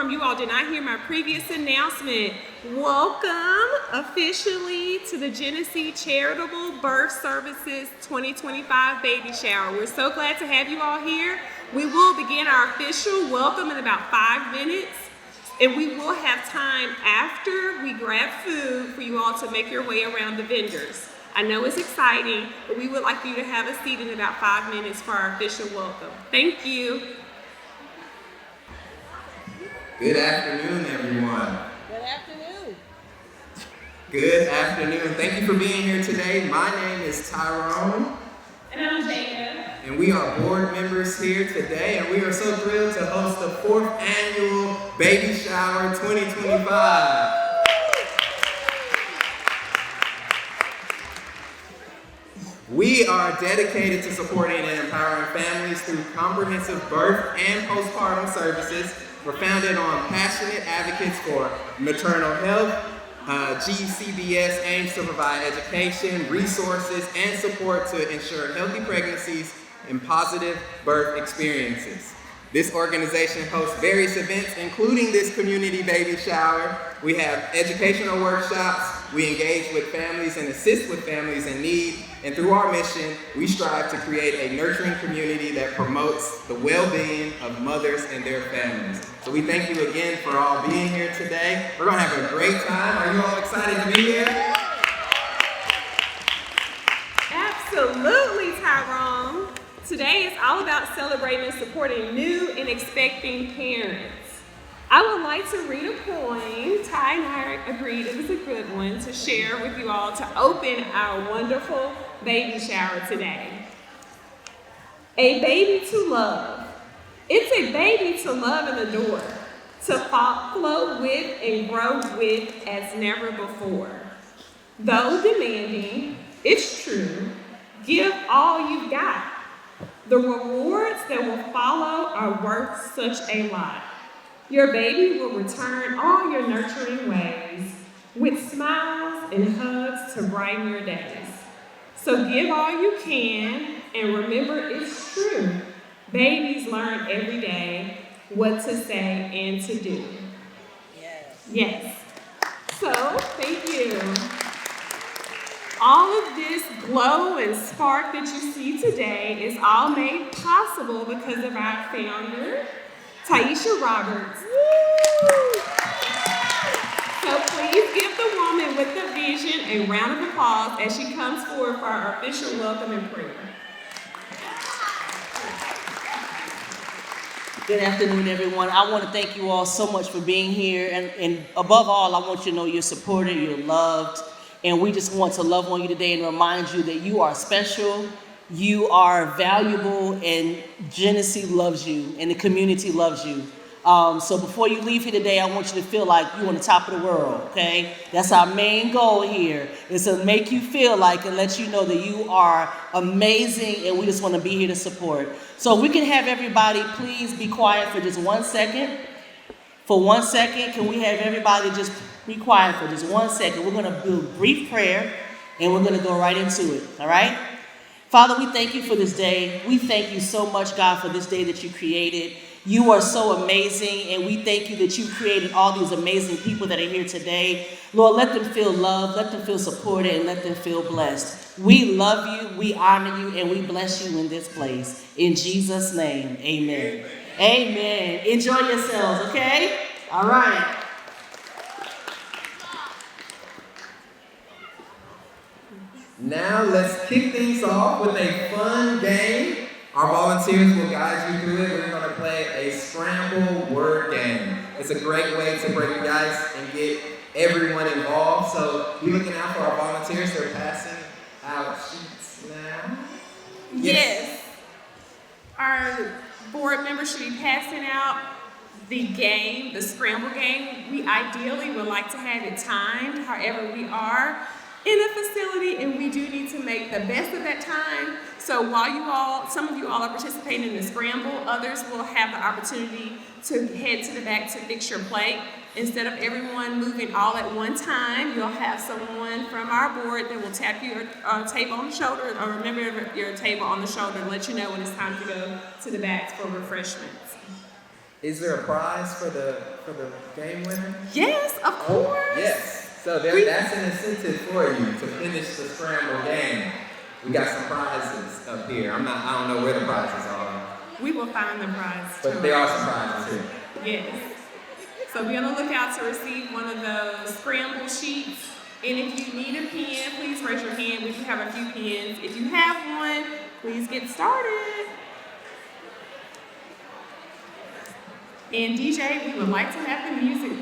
informed you all did not hear my previous announcement. Welcome officially to the Gennisi Charitable Birth Services 2025 baby shower. We're so glad to have you all here. We will begin our official welcome in about 5 minutes, and we will have time after we grab food for you all to make your way around the vendors. I know it's exciting, but we would like for you to have a seat in about 5 minutes for our official welcome. Thank you. Good afternoon, everyone. Good afternoon. Good afternoon. Thank you for being here today. My name is Tyrone. And I'm Jacob. And we are board members here today, and we are so thrilled to host the 4th annual Baby Shower 2025. We are dedicated to supporting and empowering families through comprehensive birth and postpartum services. We're founded on passionate advocates for maternal health. GCBS aims to provide education, resources, and support to ensure healthy pregnancies and positive birth experiences. This organization hosts various events, including this community baby shower. We have educational workshops. We engage with families and assist with families in need. And through our mission, we strive to create a nurturing community that promotes the well-being of mothers and their families. So we thank you again for all being here today. We're going to have a great time. Are you all excited to be here? Absolutely, Tyrone. Today is all about celebrating and supporting new and expecting parents. I would like to read a poem. Ty and I agreed it was a good one to share with you all to open our wonderful baby shower today. A baby to love. It's a baby to love and adore, to flow with and grow with as never before. Though demanding, it's true, give all you've got. The rewards that will follow are worth such a lot. Your baby will return all your nurturing ways with smiles and hugs to brighten your days. So give all you can and remember it's true. Babies learn every day what to say and to do. Yes. So, thank you. All of this glow and spark that you see today is all made possible because of our founder, Taisha Roberts. So please give the woman with the vision a round of applause as she comes forward for our official welcome and prayer. Good afternoon, everyone. I want to thank you all so much for being here. And above all, I want you to know you're supported, you're loved. And we just want to love on you today and remind you that you are special, you are valuable, and Gennisi loves you, and the community loves you. So before you leave here today, I want you to feel like you're on the top of the world, okay? That's our main goal here, is to make you feel like and let you know that you are amazing, and we just want to be here to support. So if we can have everybody please be quiet for just 1 second. For 1 second, can we have everybody just be quiet for just 1 second? We're going to do a brief prayer, and we're going to go right into it, all right? Father, we thank you for this day. We thank you so much, God, for this day that you created. You are so amazing, and we thank you that you created all these amazing people that are here today. Lord, let them feel loved, let them feel supported, and let them feel blessed. We love you, we honor you, and we bless you in this place. In Jesus' name, amen. Amen. Enjoy yourselves, okay? All right. Now let's kick things off with a fun game. Our volunteers will guide you through it. We're going to play a scramble word game. It's a great way to break the ice and get everyone involved. So be looking out for our volunteers. They're passing out sheets now. Yes. Our board members should be passing out the game, the scramble game. We ideally would like to have it timed. However, we are in a facility and we do need to make the best of that time. So while some of you all are participating in the scramble, others will have the opportunity to head to the back to fix your plate. Instead of everyone moving all at one time, you'll have someone from our board that will tap your table on the shoulder, or remember your table on the shoulder and let you know when it's time to go to the back for refreshments. Is there a prize for the game winner? Yes, of Oh, course. yes. So that's an incentive for you to finish the scramble game. We got some prizes up here. I don't know where the prizes are, We will find the prize. but there are some prizes here. Yes. So be on the lookout to receive one of those scramble sheets. And if you need a pen, please raise your hand. We do have a few pens. If you have one, please get started. And DJ, we would like to have the music.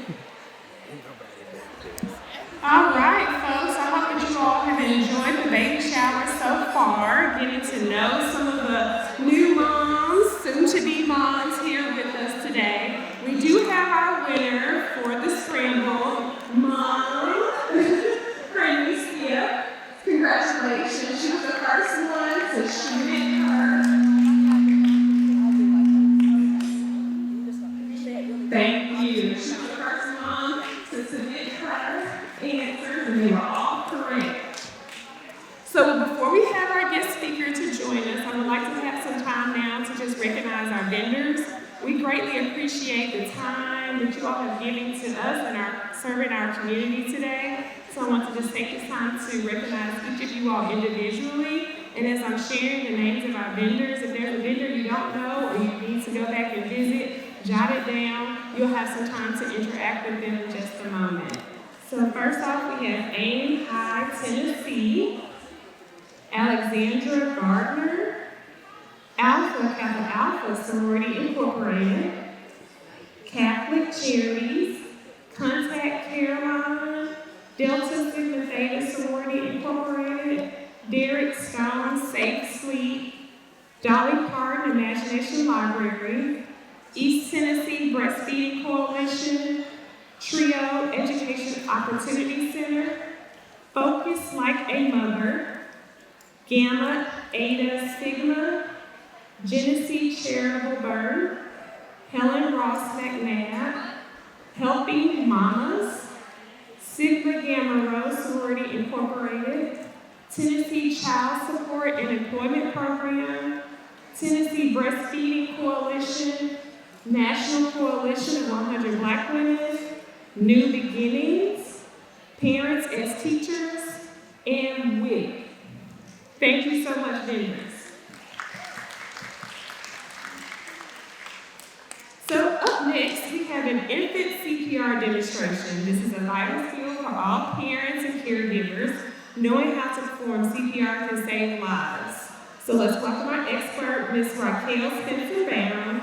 All right, folks, I hope that you all have enjoyed the baby shower so far, getting to know some of the new moms, soon-to-be moms here with us today. We do have our winner for the scramble, Mom, her niece, Skip. Congratulations, she was the first one to submit her. Thank you. She was the first mom to submit her answers, and they were all correct. So before we have our guest speaker to join us, I would like to have some time now to just recognize our vendors. We greatly appreciate the time that you all have given to us and serving our community today. So I want to just take this time to recognize each of you all individually. And as I'm sharing the names of our vendors, if there's a vendor you don't know or you need to go back and visit, jot it down. You'll have some time to interact with them in just a moment. So first off, we have Aim High, Tennessee, Alexandra Gardner, Alpha Kappa Alpha Sorority Incorporated, Catholic Charities, Contact Caroline, Delta Sigma Theta Sorority Incorporated, Derek Stone Safe Sleep, Dolly Parton Imagination Library, East Tennessee Breastfeeding Coalition, Trio Education Opportunity Center, Focus Like a Mother, Gamma Eta Sigma, Gennisi Charitable Bird, Helen Ross McNabb, Helping Mamas, Sigma Gamma Rho Sorority Incorporated, Tennessee Child Support and Employment Program, Tennessee Breastfeeding Coalition, National Coalition of 100 Black Women, New Beginnings, Parents as Teachers, and WIC. Thank you so much, vendors. So up next, we have an infant CPR demonstration. This is a vital skill for all parents and caregivers. Knowing how to perform CPR can save lives. So let's welcome our expert, Ms. Raquel Spencer-Brown,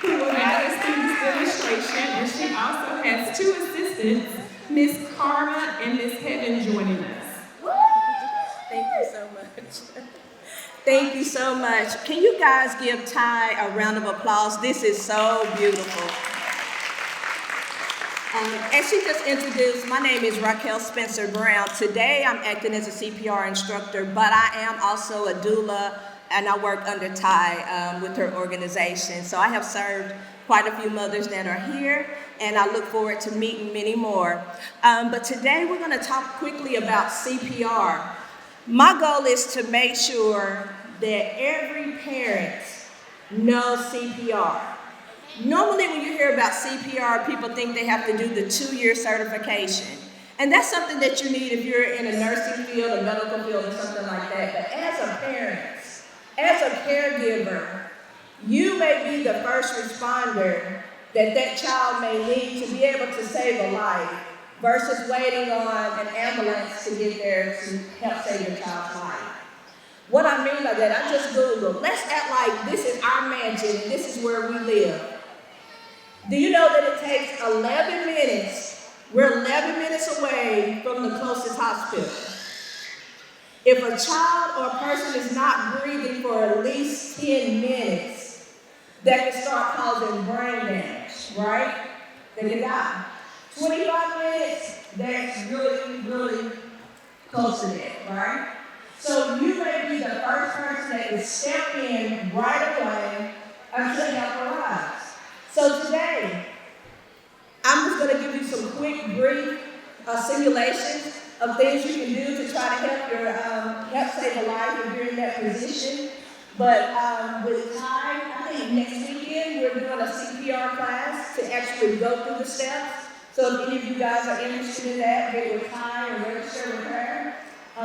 who will guide us through this demonstration. And she also has two assistants, Ms. Karma and Ms. Heaven, joining us. Thank you so much. Thank you so much. Can you guys give Ty a round of applause? This is so beautiful. As she just introduced, my name is Raquel Spencer Brown. Today I'm acting as a CPR instructor, but I am also a doula, and I work under Ty with her organization. So I have served quite a few mothers that are here, and I look forward to meeting many more. But today we're going to talk quickly about CPR. My goal is to make sure that every parent knows CPR. Normally when you hear about CPR, people think they have to do the 2-year certification. And that's something that you need if you're in a nursing field, a medical field, or something like that. But as a parent, as a caregiver, you may be the first responder that child may need to be able to save a life versus waiting on an ambulance to get there to help save your child's life. What I mean by that, I just Googled, let's act like this is our mansion and this is where we live. Do you know that it takes 11 minutes? We're 11 minutes away from the closest hospital. If a child or a person is not breathing for at least 10 minutes, that can start causing brain damage, right? They can die. 25 minutes, that's really, really close to that, right? So you may be the first person that can step in right away until help arrives. So today, I'm just going to give you some quick, brief simulations of things you can do to try to help save a life if you're in that position. But with time, I week, next weekend, we're doing a CPR class to actually go through the steps. So if any of you guys are interested in that, get with Ty and register with her.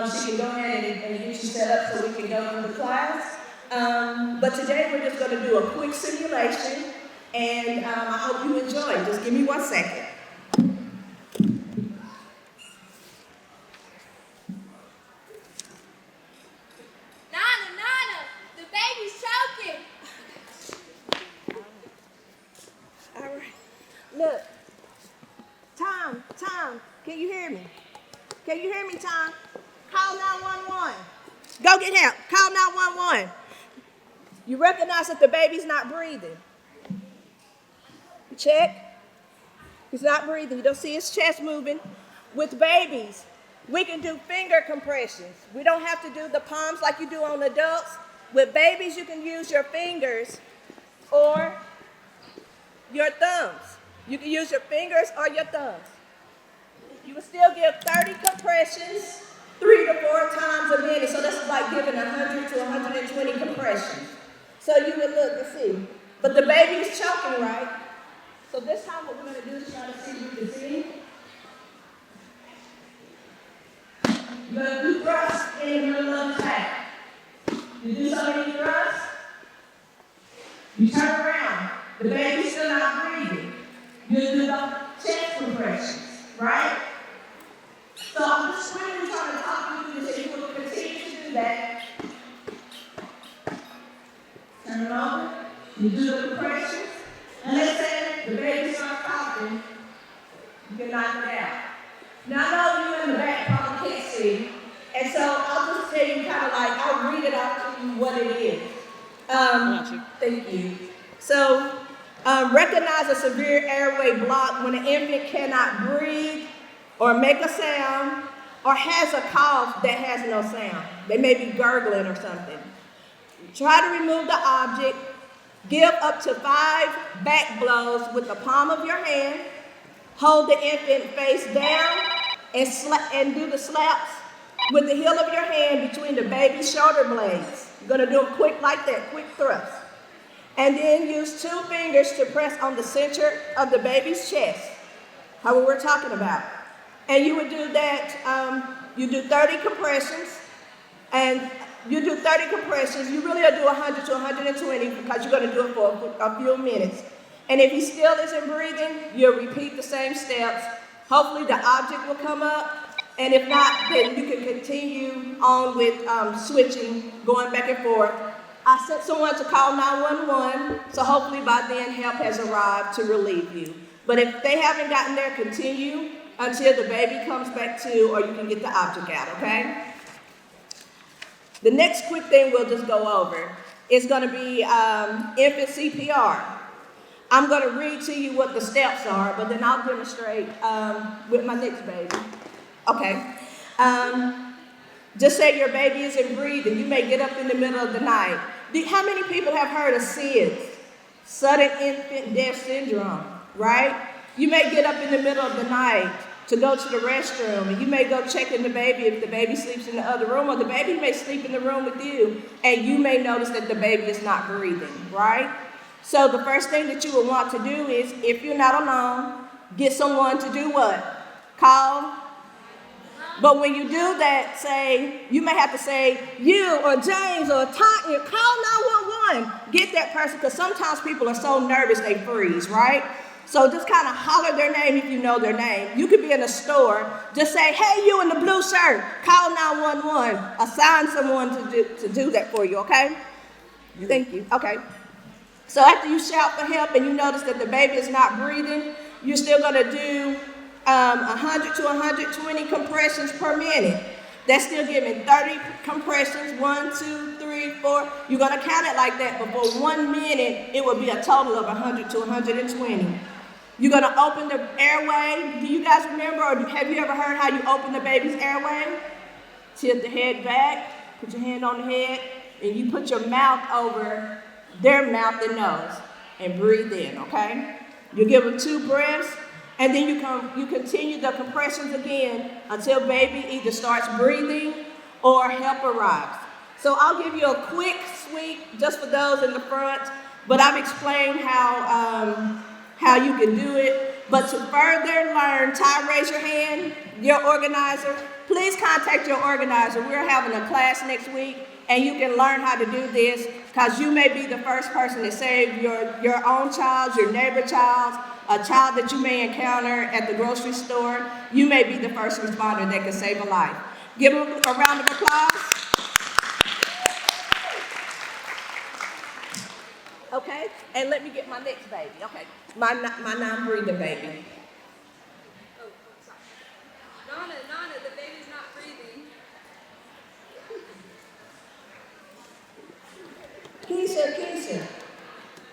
She can go ahead and get you set up so we can go through the class. But today we're just going to do a quick simulation, and I hope you enjoy it. Just give me 1 second. Nana, the baby's choking. All right. Look. Tom, can you hear me? Can you hear me, Tom? Call 911. Go get help. Call 911. You recognize that the baby's not breathing. Check. He's not breathing. You don't see his chest moving. With babies, we can do finger compressions. We don't have to do the palms like you do on adults. With babies, you can use your fingers or your thumbs. You can use your fingers or your thumbs. You will still give 30 compressions 3 to 4 times a minute. So that's like giving 100 to 120 compressions. So you would look and see. But the baby is choking, right? So this time what we're going to do is try to see if you can see. You're going to do thrusts in the middle of the back. You do so many thrusts. You turn around. The baby's still not breathing. You do the chest compressions, right? So I'm just really trying to talk you through this, and you will continue to do that. Turn it over. You do the compressions. And let's say the baby starts coughing. You can knock it out. Now I know you in the back probably can't see. And so I'll just tell you kind of like, I'll read it out to you what it is. Thank you. So, recognize a severe airway block when an infant cannot breathe or make a sound or has a cough that has no sound. They may be gurgling or something. Try to remove the object. Give up to 5 back blows with the palm of your hand. Hold the infant face down and do the slaps with the heel of your hand between the baby's shoulder blades. You're going to do them quick like that, quick thrust. And then use 2 fingers to press on the center of the baby's chest, how we were talking about. And you would do that, you do 30 compressions, and you do 30 compressions. You really will do 100 to 120 because you're going to do it for a few minutes. And if he still isn't breathing, you'll repeat the same steps. Hopefully the object will come up. And if not, then you can continue on with switching, going back and forth. I sent someone to call 911, so hopefully by then help has arrived to relieve you. But if they haven't gotten there, continue until the baby comes back to, or you can get the object out, okay? The next quick thing we'll just go over is going to be infant CPR. I'm going to read to you what the steps are, but then I'll demonstrate with my next baby. Okay. Just say your baby isn't breathing. You may get up in the middle of the night. How many people have heard of SIDS? Sudden Infant Death Syndrome, right? You may get up in the middle of the night to go to the restroom, and you may go check in the baby if the baby sleeps in the other room, or the baby may sleep in the room with you, and you may notice that the baby is not breathing, right? So the first thing that you will want to do is, if you're not alone, get someone to do what? Call. But when you do that, you may have to say, you or James or Tanya, call 911. Get that person, because sometimes people are so nervous they freeze, right? So just kind of holler their name if you know their name. You could be in a store, just say, hey, you in the blue shirt, call 911. Assign someone to do that for you, okay? Thank you, okay. So after you shout for help and you notice that the baby is not breathing, you're still gonna do 100 to 120 compressions per minute. That's still giving 30 compressions, 1, 2, 3, 4. You're gonna count it like that, but for 1 minute, it will be a total of 100 to 120. You're gonna open the airway. Do you guys remember, or have you ever heard how you open the baby's airway? Tilt the head back, put your hand on the head, and you put your mouth over their mouth and nose, and breathe in, okay? You give them 2 breaths, and then you continue the compressions again until baby either starts breathing or help arrives. So I'll give you a quick sweep just for those in the front. but I've explained how you can do it. But to further learn, Ty, raise your hand, your organizer. Please contact your organizer. We're having a class next week, and you can learn how to do this, because you may be the first person to save your own child, your neighbor child, a child that you may encounter at the grocery store. You may be the first responder that can save a life. Give them a round of applause. Okay, and let me get my next baby. Okay, my non-breathing baby. Oh, sorry. Nana, the baby's not breathing. Keisha,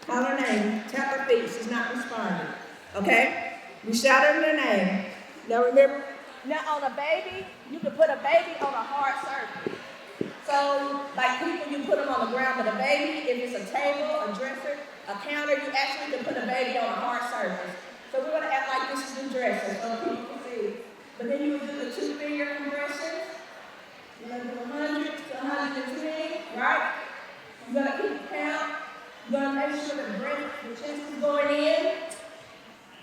call her name. Tap her feet. She's not responding. Okay, we shout her name. Now remember, now on a baby, you can put a baby on a hard surface. So, like people, you put them on the ground, but a baby, if it's a table, a dresser, a counter, you actually can put a baby on a hard surface. So we're gonna act like this is the dresser, so people can see. But then you would do the 2-finger compressions. You're gonna do 100 to 120, right? You're gonna keep count. You're gonna make sure the chest is going in.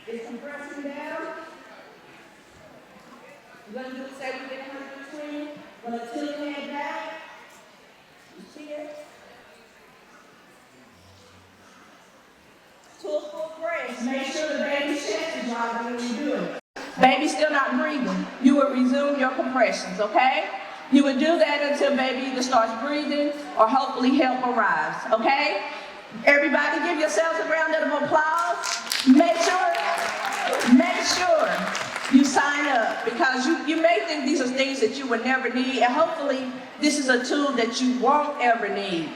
It's compressing down. You're gonna do, say we get 120. We're gonna tilt your head back. To a full press. Make sure the baby's chest is right when you do it. Baby's still not breathing. You will resume your compressions, okay? You would do that until baby either starts breathing or hopefully help arrives, okay? Everybody give yourselves a round of applause. Make sure you sign up, because you may think these are things that you would never need, and hopefully this is a tool that you won't ever need.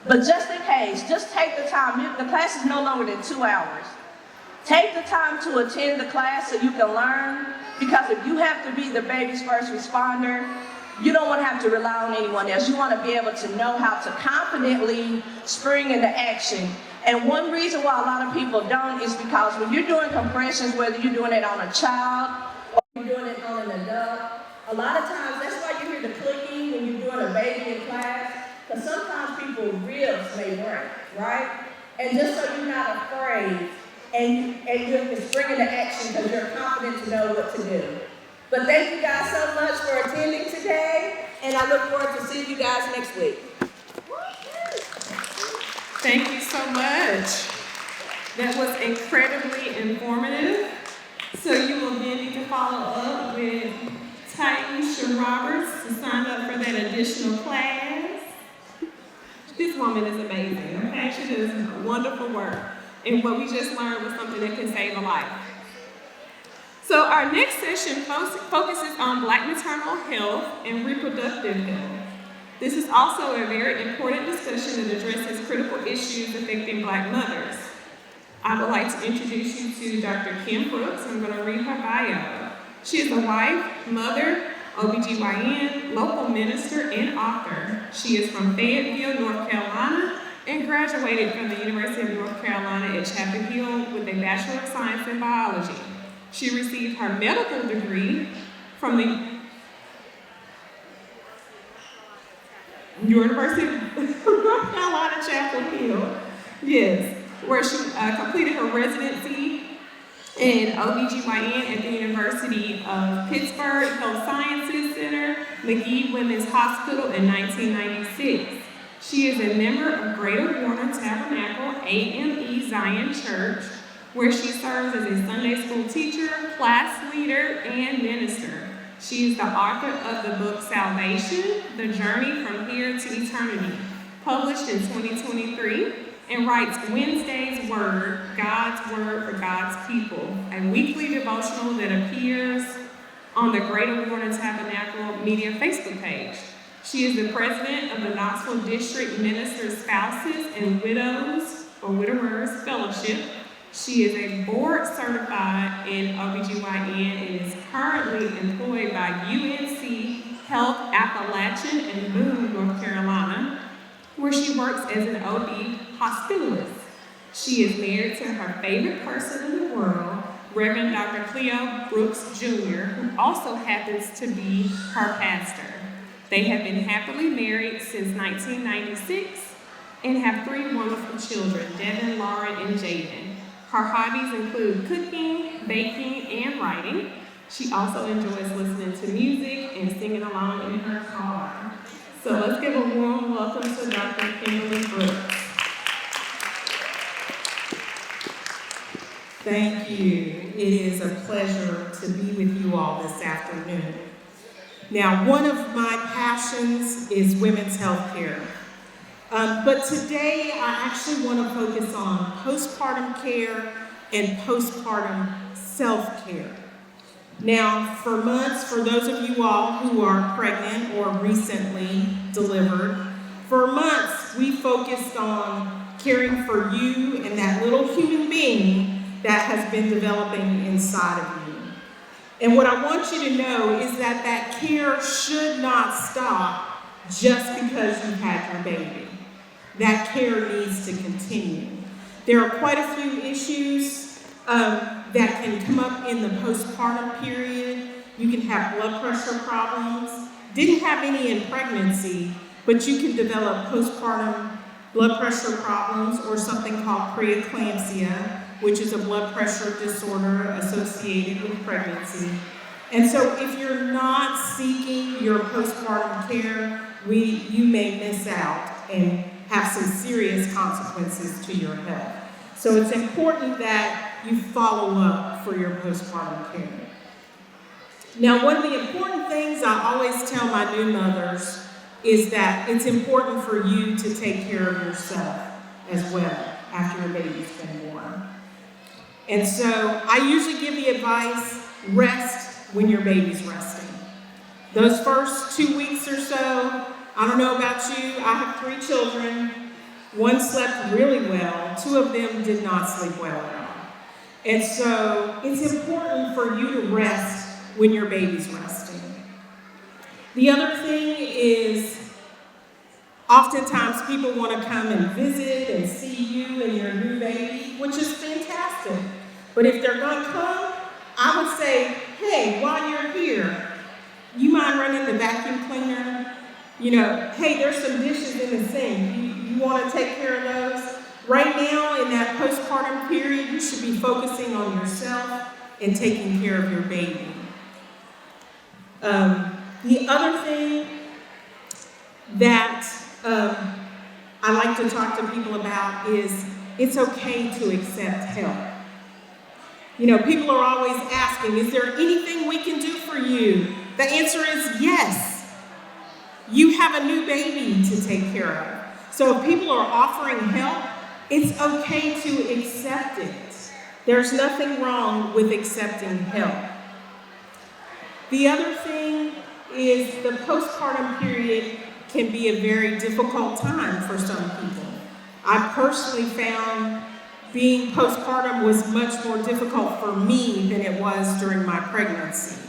But just in case, just take the time. The class is no longer than 2 hours. Take the time to attend the class so you can learn, because if you have to be the baby's first responder, you don't want to have to rely on anyone else. You want to be able to know how to confidently spring into action. And one reason why a lot of people don't is because when you're doing compressions, whether you're doing it on a child or you're doing it on an adult, a lot of times, that's why you hear the clicking when you're doing a baby in class, because sometimes people's ribs may break, right? And just so you're not afraid and you can spring into action because you're confident to know what to do. But thank you guys so much for attending today, and I look forward to seeing you guys next week. Thank you so much. That was incredibly informative. So you will then need to follow up with Taisha Roberts to sign up for that additional class. This woman is amazing, okay? She does wonderful work. And what we just learned was something that can save a life. So our next session focuses on Black maternal health and reproductive health. This is also a very important discussion that addresses critical issues affecting Black mothers. I would like to introduce you to Dr. Kim Brooks. I'm going to read her bio. She is a wife, mother, OBGYN, local minister, and author. She is from Fayetteville, North Carolina, and graduated from the University of North Carolina at Chapel Hill with a Bachelor of Science in Biology. She received her medical degree from the University of North Carolina, Chapel Hill, yes, where she completed her residency in OBGYN at the University of Pittsburgh Health Sciences Center, McGee Women's Hospital in 1996. She is a member of Greater Warner Tabernacle AME Zion Church, where she serves as a Sunday school teacher, class leader, and minister. She is the author of the book Salvation, The Journey from Here to Eternity, published in 2023, and writes Wednesday's Word, God's Word for God's People, a weekly devotional that appears on the Greater Warner Tabernacle Media Facebook page. She is the president of the Knoxville District Minister Spouses and Widows or Widowers Fellowship. She is a board certified in OBGYN and is currently employed by UNC Health Appalachian in Boone, North Carolina, where she works as an OB hospitalist. She is married to her favorite person in the world, Reverend Dr. Cleo Brooks Jr., who also happens to be her pastor. They have been happily married since 1996. and have 3 wonderful children, Devin, Lauren, and Jaden. Her hobbies include cooking, baking, and writing. She also enjoys listening to music and singing along in her car. So let's give a warm welcome to Dr. Kimberly Brooks. Thank you. It is a pleasure to be with you all this afternoon. Now, one of my passions is women's health care. But today, I actually want to focus on postpartum care and postpartum self-care. Now, for months, for those of you all who are pregnant or recently delivered, for months we focused on caring for you and that little human being that has been developing inside of you. And what I want you to know is that that care should not stop just because you had your baby. That care needs to continue. There are quite a few issues that can come up in the postpartum period. You can have blood pressure problems. Didn't have any in pregnancy, but you can develop postpartum blood pressure problems or something called preeclampsia, which is a blood pressure disorder associated with pregnancy. And so if you're not seeking your postpartum care, you may miss out and have some serious consequences to your health. So it's important that you follow up for your postpartum care. Now, one of the important things I always tell my new mothers is that it's important for you to take care of yourself as well after your baby's been born. And so I usually give the advice, rest when your baby's resting. Those first 2 weeks or so, I don't know about you, I have 3 children. One slept really well, 2 of them did not sleep well at all. And so it's important for you to rest when your baby's resting. The other thing is, oftentimes people want to come and visit and see you and your new baby, which is fantastic. But if they're going to come, I would say, hey, while you're here, you mind running the vacuum cleaner? You know, hey, there's some dishes in the sink. You want to take care of those? Right now, in that postpartum period, you should be focusing on yourself and taking care of your baby. The other thing that I like to talk to people about is it's okay to accept help. You know, people are always asking, is there anything we can do for you? The answer is yes. You have a new baby to take care of. So if people are offering help, it's okay to accept it. There's nothing wrong with accepting help. The other thing is the postpartum period can be a very difficult time for some people. I personally found being postpartum was much more difficult for me than it was during my pregnancy.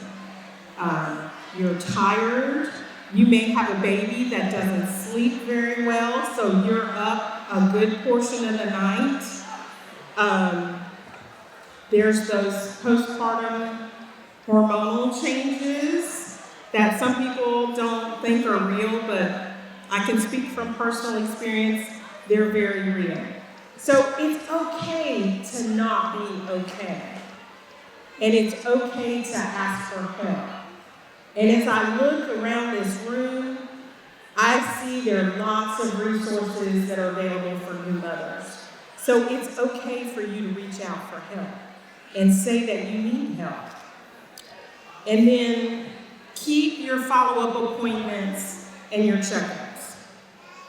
You're tired. You may have a baby that doesn't sleep very well, so you're up a good portion of the night. There's those postpartum hormonal changes that some people don't think are real, but I can speak from personal experience, they're very real. So it's okay to not be okay. And it's okay to ask for help. And as I look around this room, I see there are lots of resources that are available for new mothers. So it's okay for you to reach out for help and say that you need help. And then keep your follow-up appointments and your checkups.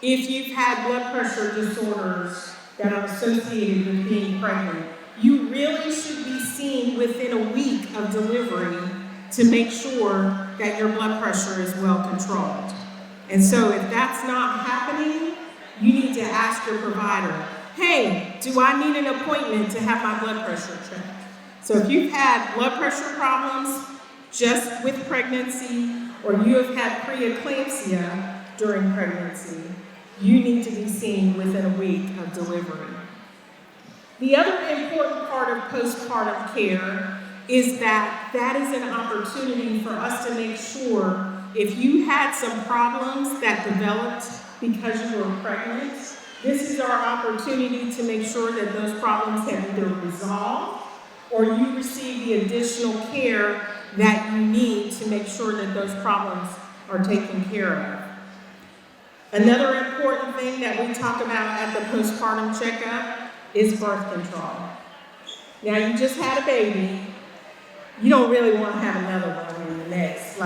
If you've had blood pressure disorders that are associated with being pregnant, you really should be seen within a week of delivery to make sure that your blood pressure is well controlled. And so if that's not happening, you need to ask your provider, hey, do I need an appointment to have my blood pressure checked? So if you've had blood pressure problems just with pregnancy, or you have had preeclampsia during pregnancy, you need to be seen within a week of delivery. The other important part of postpartum care is that is an opportunity for us to make sure if you had some problems that developed because you were pregnant, This is our opportunity to make sure that those problems have either resolved or you receive the additional care that you need to make sure that those problems are taken care of. Another important thing that we talk about at the postpartum checkup is birth control. Now, you just had a baby. You don't really want to have another one in the next,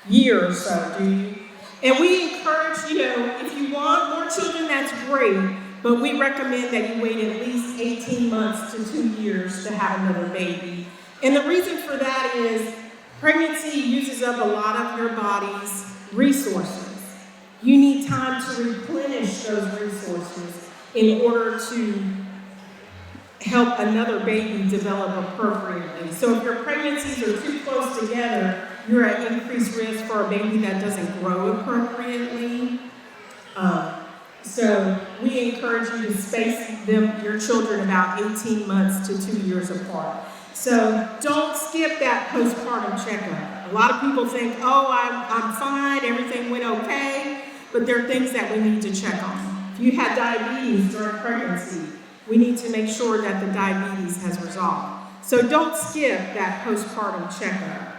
year or so, do you? And we encourage, if you want more children, that's great, but we recommend that you wait at least 18 months to 2 years to have another baby. And the reason for that is pregnancy uses up a lot of your body's resources. You need time to replenish those resources in order to help another baby develop appropriately. So if your pregnancies are too close together, you're at increased risk for a baby that doesn't grow appropriately. So we encourage you to space your children about 18 months to 2 years apart. So don't skip that postpartum checkup. A lot of people think, oh, I'm fine, everything went okay, but there are things that we need to check on. If you had diabetes during pregnancy, we need to make sure that the diabetes has resolved. So don't skip that postpartum checkup,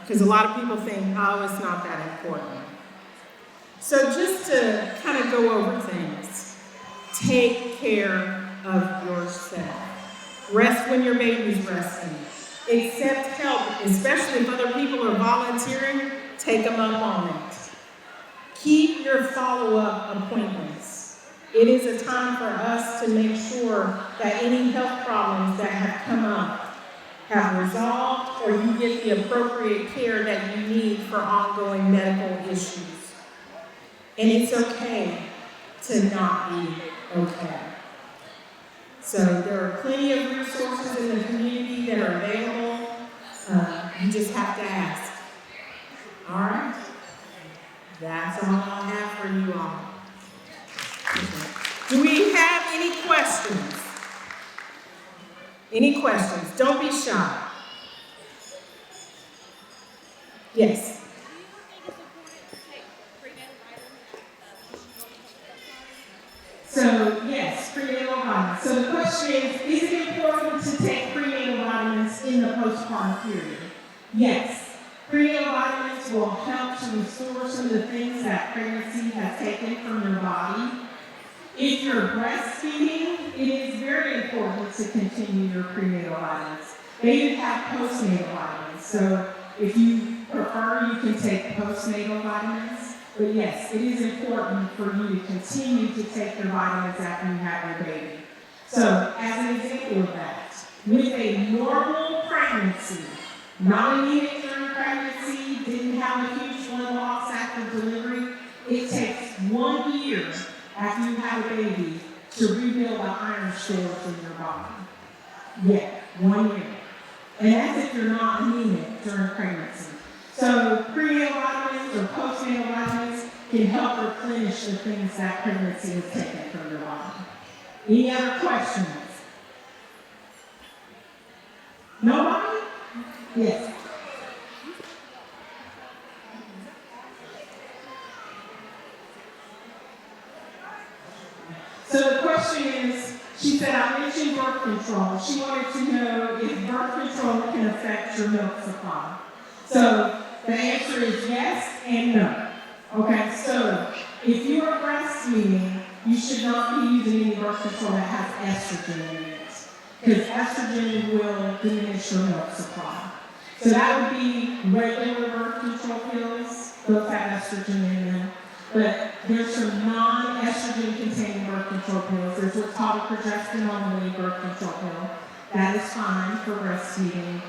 because a lot of people think, oh, it's not that important. So just to kind of go over things, take care of yourself. Rest when your baby's resting. Accept help, especially if other people are volunteering, take them up on it. Keep your follow-up appointments. It is a time for us to make sure that any health problems that have come up have resolved, or you get the appropriate care that you need for ongoing medical issues. And it's okay to not be okay. So there are plenty of resources in the community that are available. You just have to ask. All right? That's all I have for you all. Do we have any questions? Any questions? Don't be shy. Yes. So, yes, prenatal vitamins. So the question is it important to take prenatal vitamins in the postpartum period? Yes. Prenatal vitamins will help to restore some of the things that pregnancy has taken from your body. If you're breastfeeding, it is very important to continue your prenatal vitamins. They even have postnatal vitamins. So if you prefer, you can take postnatal vitamins. But yes, it is important for you to continue to take your vitamins after you have your baby. So, as an example of that, with a normal pregnancy, not anemic during pregnancy, didn't have a huge blood loss after delivery, it takes 1 year after you have a baby to rebuild the iron stores in your body. Yeah, 1 year. And that's if you're not anemic during pregnancy. So prenatal vitamins or postnatal vitamins can help replenish the things that pregnancy has taken from your body. Any other questions? Nobody? Yes. So the question is, she said, I mentioned birth control. She wanted to know if birth control can affect your milk supply. So the answer is yes and no. Okay, so if you are breastfeeding, you should not be using any birth control that has estrogen in it, because estrogen will diminish your milk supply. So that would be regular birth control pills, those have estrogen in them. But there's some non-estrogen containing birth control pills. There's what's called a progesterone-only birth control pill. That is fine for breastfeeding.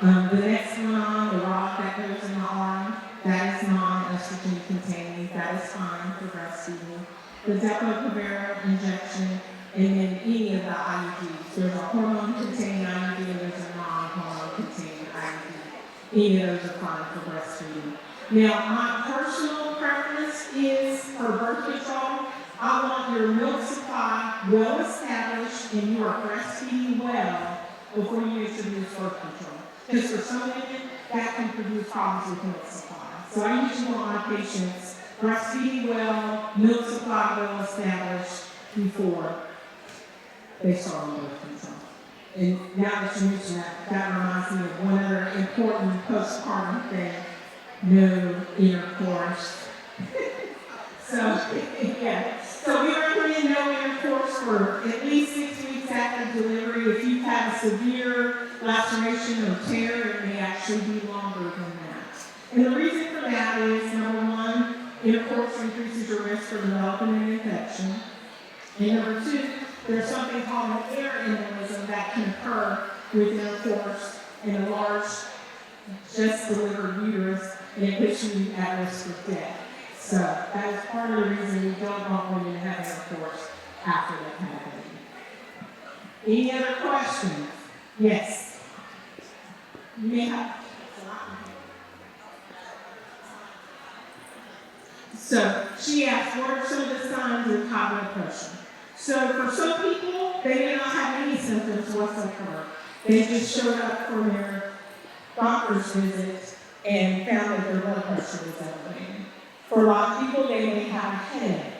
The next one on, the rod that goes in the arm, that is non-estrogen containing. That is fine for breastfeeding. The Depo-Provera injection, and then any of the IUDs. There's a hormone-containing IUD and there's a non-hormone-containing IUD. Any of those are fine for breastfeeding. Now, my personal preference is for birth control. I want your milk supply well established and you are breastfeeding well before you introduce birth control. Because for some women, that can produce problems with milk supply. So I usually want my patients, breastfeeding well, milk supply well established before they start on birth control. And now that you mention that, that reminds me of one other important postpartum thing: no intercourse. So, yeah. So we recommend no intercourse for at least 6 weeks after delivery. If you've had a severe laceration or tear, it may actually be longer than that. And the reason for that is, number one, intercourse increases your risk for developing an infection. And number two, there's something called an air embolism that can occur with intercourse in a large, just delivered uterus, and it puts you at risk for death. So that is part of the reason we don't want women to have intercourse after they've had a baby. Any other questions? Yes. You may have. So she asked, what are some of the signs of high blood pressure? So for some people, they may not have any symptoms whatsoever. They just showed up for their doctor's visit and found that their blood pressure was elevated. For a lot of people, they may have a headache.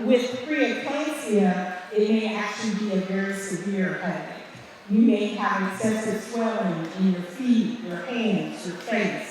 With preeclampsia, it may actually be a very severe headache. You may have excessive swelling in your feet, your hands, your face.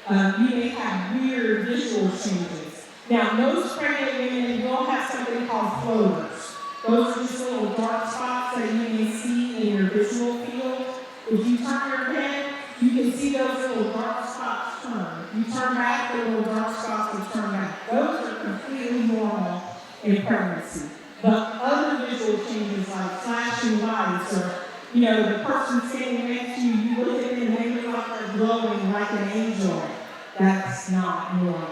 You may have weird visual changes. Now, most pregnant women will have something called floaters. Those are just little dark spots that you may see in your visual field. If you turn your head, you can see those little dark spots turn. You turn back, the little dark spots will turn back. Those are completely normal in pregnancy. But other visual changes like flashing lights or, the person standing next to you, you look at them and they look like they're glowing like an angel. That's not normal,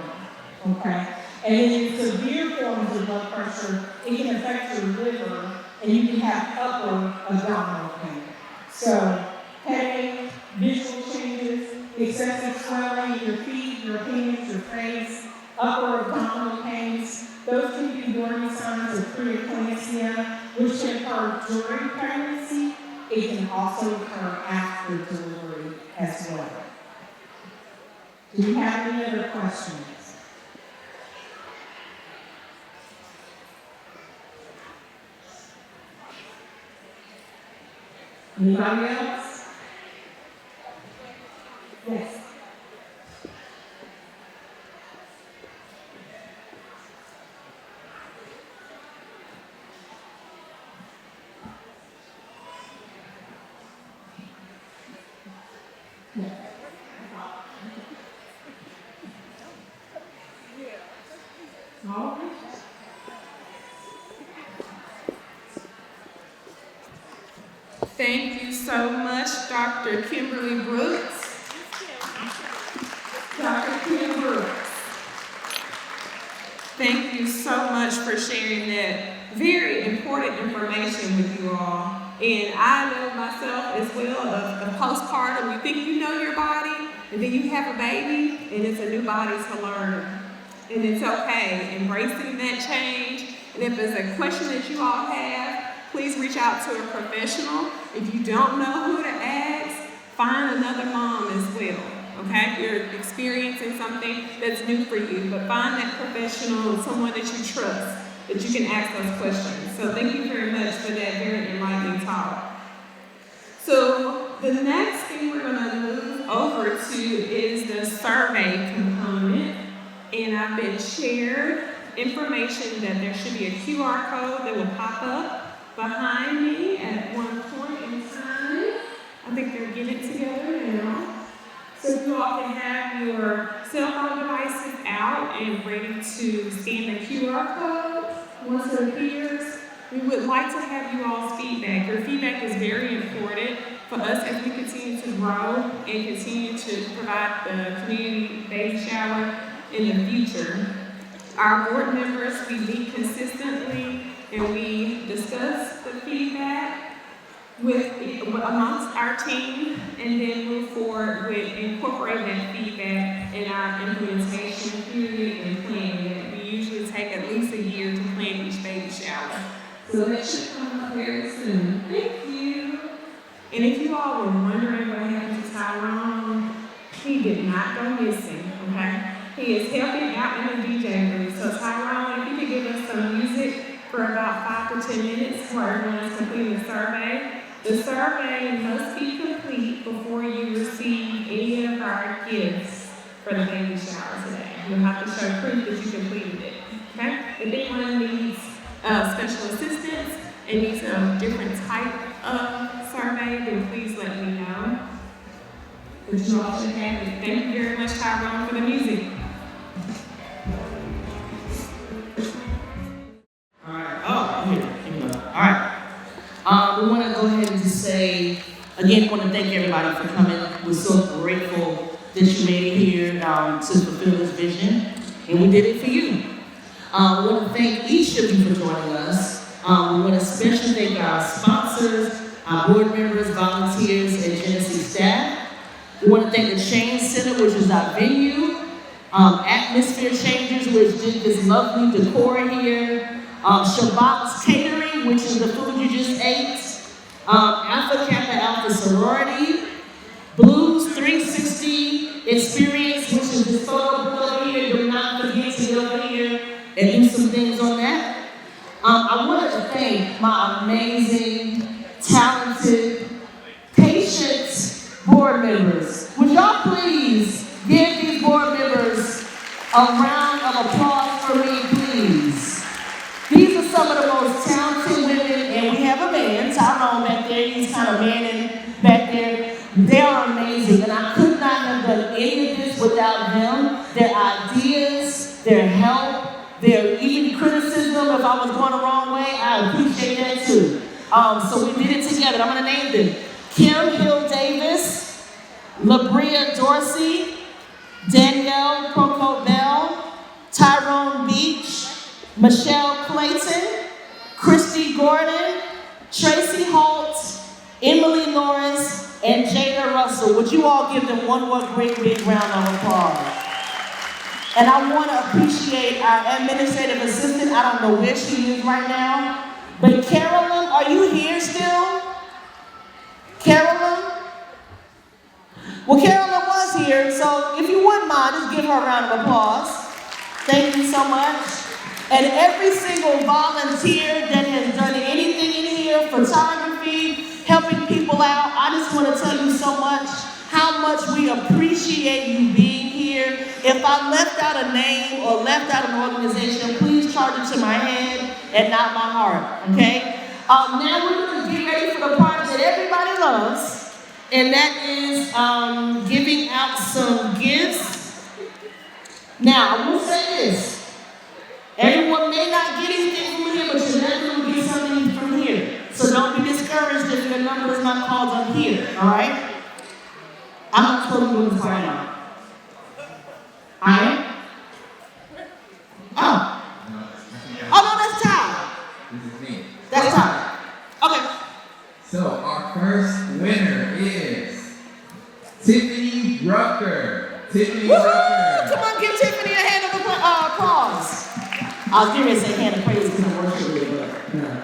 okay? And in severe forms of blood pressure, it can affect your liver and you can have upper abdominal pain. So, headache, visual changes, excessive swelling in your feet, your hands, your face, upper abdominal pains, those can be warning signs of preeclampsia, which can occur during pregnancy. It can also occur after delivery as well. Do you have any other questions? Anybody else? Yes. All right. Thank you so much, Dr. Kimberly Brooks. Dr. Kim Brooks. Thank you so much for sharing that very important information with you all. And I know myself as well of postpartum. You think you know your body, and then you have a baby, and it's a new body to learn. And it's okay, embracing that change. And if there's a question that you all have, please reach out to a professional. If you don't know who to ask, find another mom as well, okay? If you're experiencing something that's new for you, but find that professional and someone that you trust, that you can ask those questions. So thank you very much for that very enlightening talk. So the next thing we're gonna move over to is the survey component. And I've been shared information that there should be a QR code that will pop up behind me at one point in time. I think they're getting it together now. So you all can have your cell phone devices out and ready to scan the QR code. Once it appears, we would like to have you all's feedback. Your feedback is very important for us as we continue to grow and continue to provide the community baby shower in the future. Our board members, we meet consistently and we discuss the feedback amongst our team and then move forward with incorporating that feedback in our implementation period and planning. We usually take at least a year to plan each baby shower. So that should come up very soon. Thank you. And if you all were wondering what happened to Tyrone, he did not go missing, okay? He is helping out in the DJ booth. So Tyrone, if you could give us some music for about 5 to 10 minutes while everyone is completing the survey. The survey must be complete before you receive any of our gifts for the baby shower today. You'll have to show proof that you completed it. Okay? If anyone needs special assistance and needs a different type of survey, then please let me know. But you all should have it. Thank you very much, Tyrone, for the music. All right. Oh, here we go. All right. We want to go ahead and just say, again, we want to thank everybody for coming. We're so grateful that you made it here to fulfill this vision, and we did it for you. We want to thank each of you for joining us. We want to especially thank our sponsors, our board members, volunteers, and Gennisi staff. We want to thank the Change Center, which is our venue, Atmosphere Changers, which did this lovely decor here, Shabbat's Catering, which is the food you just ate, Alpha Kappa Alpha Sorority, Blues 360 Experience, which is this photo booth over here. Do not forget to get over here and do some things on that. I wanted to thank my amazing, talented, patient board members. Would y'all please give these board members a round of applause for me, please? These are some of the most talented women, and we have a man, Tyrone, back there. He's kind of manning back there. They are amazing, and I could not have done any of this without them. Their ideas, their help, their even criticism if I was going the wrong way, I appreciate that too. So we did it together. I'm going to name them. Kim Hill Davis, Labria Dorsey, Danielle Proco Bell, Tyrone Beach, Michelle Clayton, Christy Gordon, Tracy Holt, Emily Norris, and Jada Russell. Would you all give them one more great big round of applause? And I want to appreciate our administrative assistant. I don't know where she is right now, but Carolyn, are you here still? Carolyn? Well, Carolyn was here, so if you wouldn't mind, just give her a round of applause. Thank you so much. And every single volunteer that has done anything in here, photography, helping people out, I just want to tell you so much how much we appreciate you being here. If I left out a name or left out an organization, please charge it to my head and not my heart, okay? Now we're going to get ready for the part that everybody loves, and that is giving out some gifts. Now, I will say this. Everyone may not get anything from here, but you're definitely going to get something from here. So don't be discouraged if your number is not called up here, all right? I'm not supposed to do this right now. All right? Oh. Oh, no, that's Ty. This is me. That's Ty. Okay. So our first winner is Tiffany Rucker. Tiffany Rucker. Come on, give Tiffany a hand of applause. I was going to say hand of praise because I'm worshiping with her.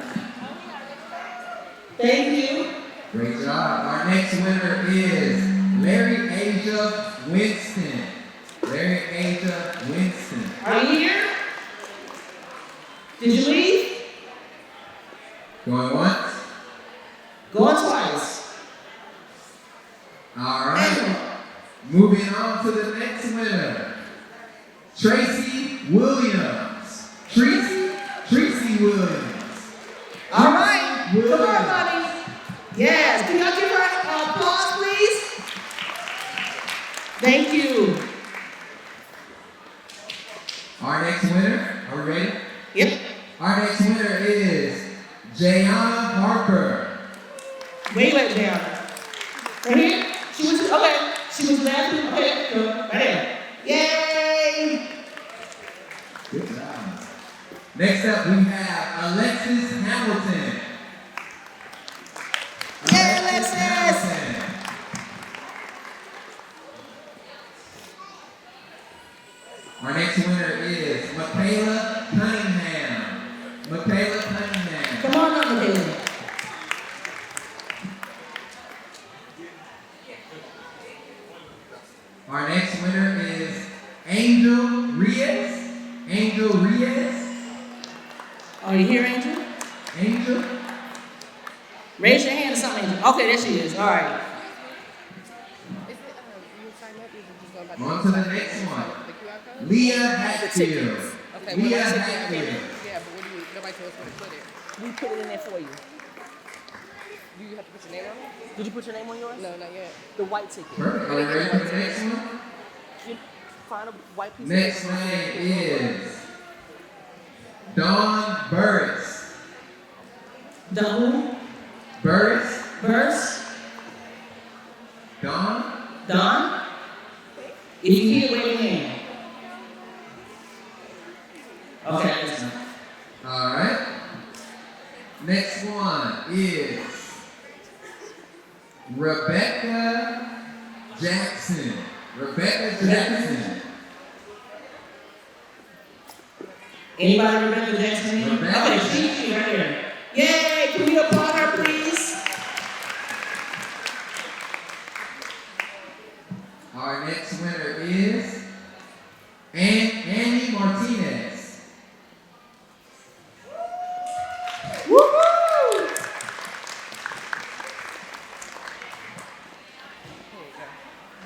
Thank you. Great job. Our next winner is Larry Asia Winston. Larry Asia Winston. Are you here? Did you leave? Going once? Going twice. All right. Moving on to the next winner. Tracy Williams. Tracy Williams. All right. Come on, buddy. Yes. Can y'all give her an applause, please? Thank you. Our next winner, are we ready? Yep. Our next winner is Jayana Harper. Wait, Jayana. Right here? She was, okay. She was laughing. Okay, go. Right there. Yay! Good job. Next up, we have Alexis Hamilton. Yay, Alexis! Our next winner is Michaela Cunningham. Michaela Cunningham. Come on up, Michaela. Our next winner is Angel Raise your hand or something. Okay, there she is. All right. On to the next one. Leah Hatfield. Okay, Leah Yeah, Hatfield. but what do you, nobody told us where to put it. We put it in there for you. Do you have to put your name on it? Did you put your name on yours? No, not yet. The white ticket. Perfect. Are we ready for the next one? You find a white piece Next of name is Dawn Burris. The who? Burris. Verse? Dawn. Don? If you hear, wave your hand. Okay, listen. All right. Next one is Rebecca Jackson. Rebecca Jackson. Anybody Rebecca Jackson? Rebecca. Okay, she right here. Yay! Can we applaud her, please? Our next winner is Annie Martinez. Woo-hoo!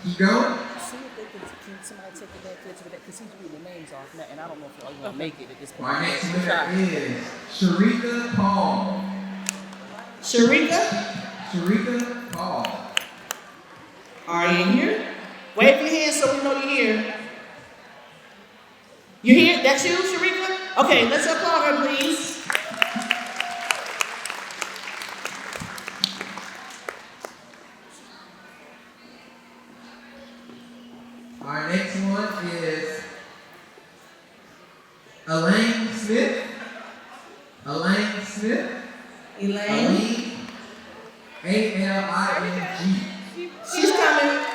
Keep going. See if they can somebody take it back to that because he's reading the names off now, and I don't know if y'all gonna make it at this point. Our next winner is Sharika Paul. Sharika, Sharika Paul. are you in here? Wave your hand so we know you're here. You here? That's you, Sharika? Okay, let's applaud her, please. Our next one is Elaine Smith. Elaine Smith. Elaine, Aling. she's coming.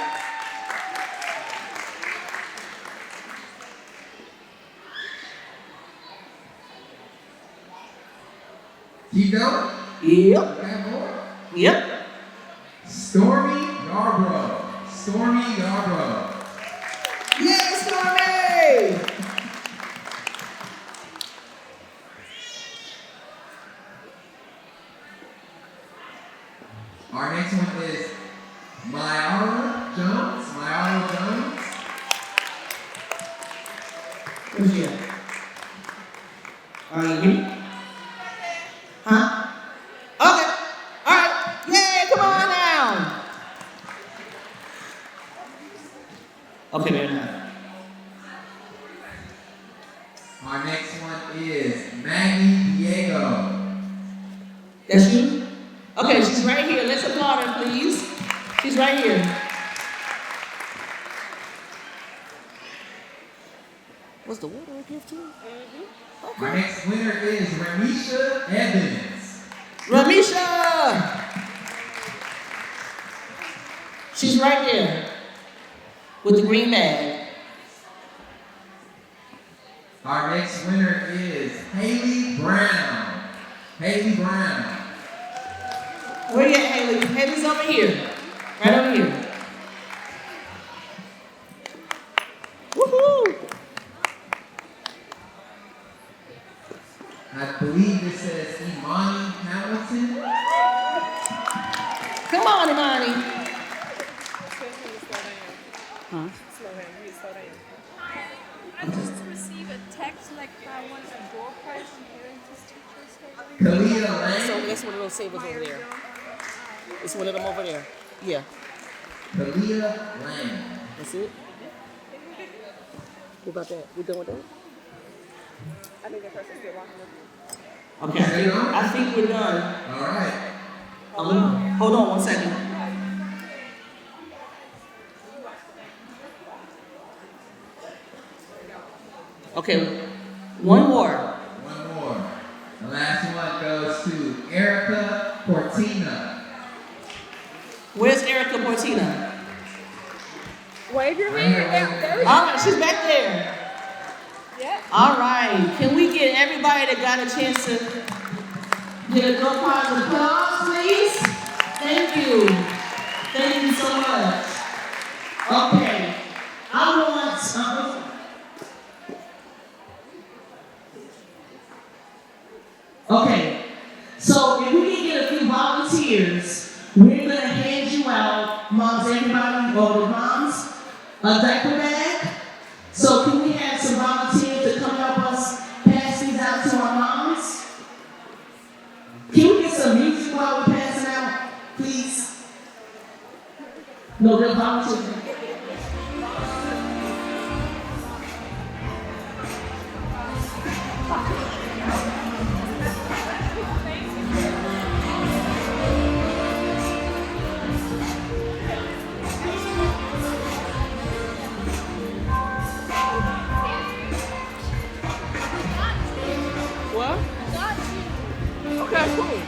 Keep going. Yep, Got more. yep. Stormy Yarbrough. Stormy Yarbrough. Yay, Stormy! Our next one is Myara Jones. Myara Jones. Who's here? Are you here? Huh? Okay. All right. Yay, come on down. Okay, very nice. Our next one is Maggie Diego. That's you? Okay, she's right here. Let's applaud her, please. She's right here. Was the water a gift too? Our next winner is Ramisha Evans. Ramisha! She's right there with the green bag. Our next winner is Haley Brown. Haley Brown. Where you at, Haley? Haley's over here. Right over here. Woohoo! I believe it says Imani Hamilton. Come on, Imani. Huh? Slow down, you slow down. I just received a text like I want a door prize from parents teachers. Kalia So Lane. that's one of those savers over there. It's one of them over there. Yeah. Kalia Lane. That's it. What about that? We done with that? I think the person's still walking with me. Okay. I think we're done. All right. Hold on 1 second. Okay. One more. One more. The last one goes to Erica Cortina. Where's Erica Portina? Wave your Right here, hand. right There here. we go. All right, she's back there. Yep. All right. Can we get everybody that got a chance to get a door prize of applause, please? Thank you. Thank you so much. Okay. I want okay. So if we can get a few volunteers years, we're gonna hand you out, moms, everybody, all the moms, a diaper bag. So can we have some volunteers to come help us pass these out to our moms? Can we get some music while we're passing out, please? No, they're volunteers. What? Okay, cool.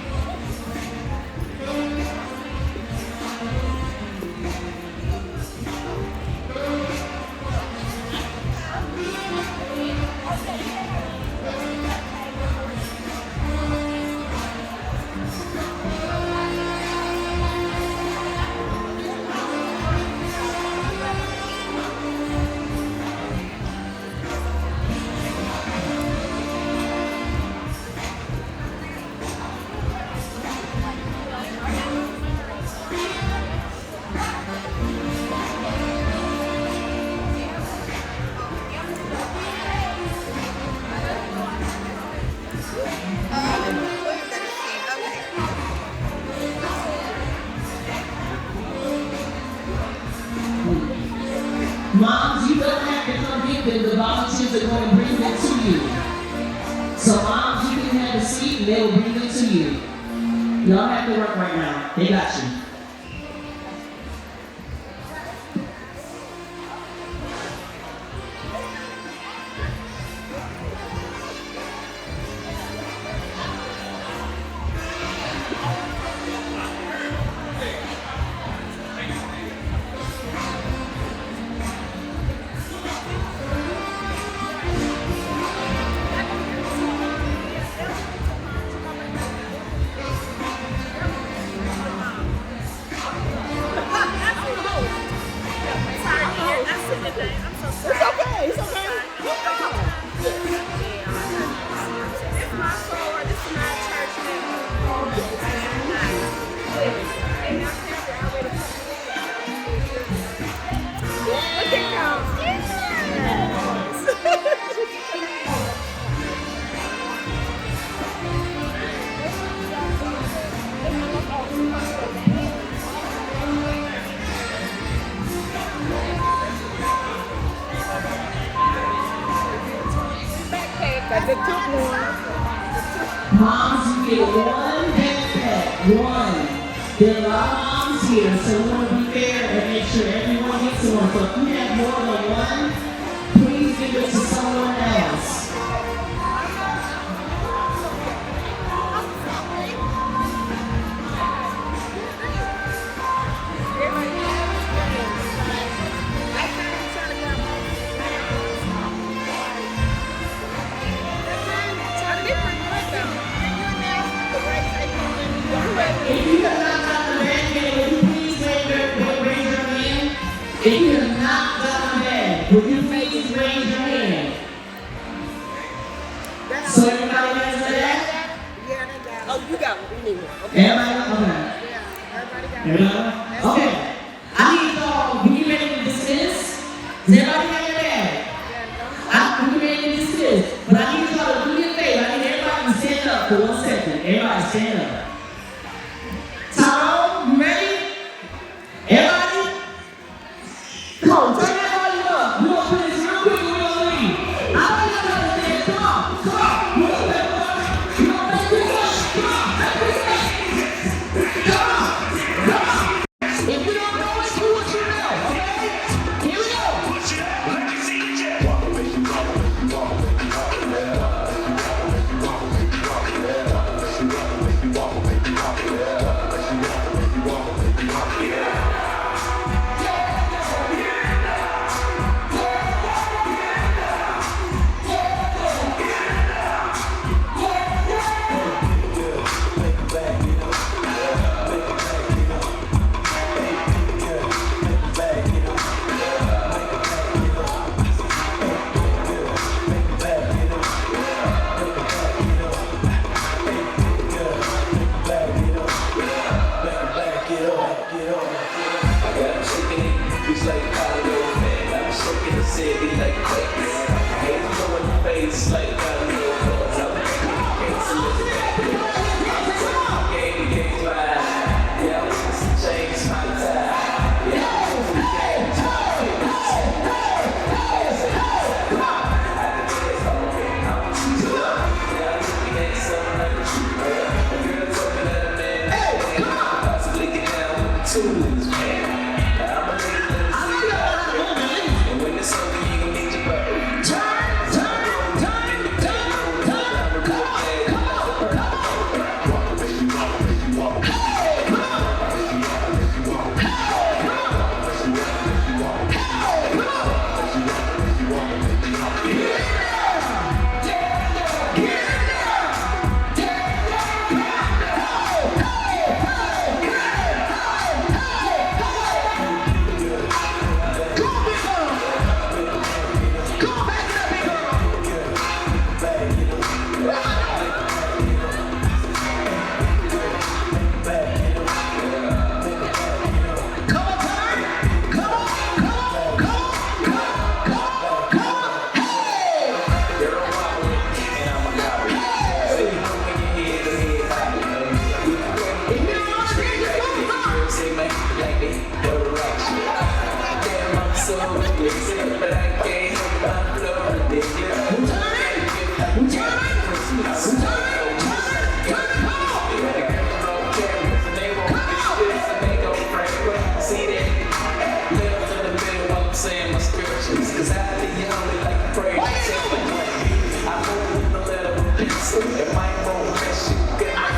Moms, you don't have to come get them. The volunteers are going to bring them to you. So moms, you can have a seat and they'll bring them to you. You don't have to work right now. They got you. Moms, you get one backpack. One. There are a lot of moms here, so we want to be fair and make sure everyone gets one. So if you have more than one, please give it to someone else. If you have not gotten the bag yet, would you please raise your hand? If you have not gotten the bag, would you please raise your hand? So everybody has the bag? Oh, you got one. We need one. Okay. Everybody? Okay. Everybody? Okay. I need y'all, when you ready to dismiss, does everybody have your bag? I'm ready to dismiss, but I need y'all to do me a favor. I need everybody to stand up for 1 second. Everybody stand up. Tyrone, you ready? Everybody? Come on, turn that volume up. We're going to put this real quick and we're going to leave. I want y'all to stand. Come on, come on. We're going to make this up. Come on, make this up. Come on, make this up. Come on, come on. It might won't miss you. Get my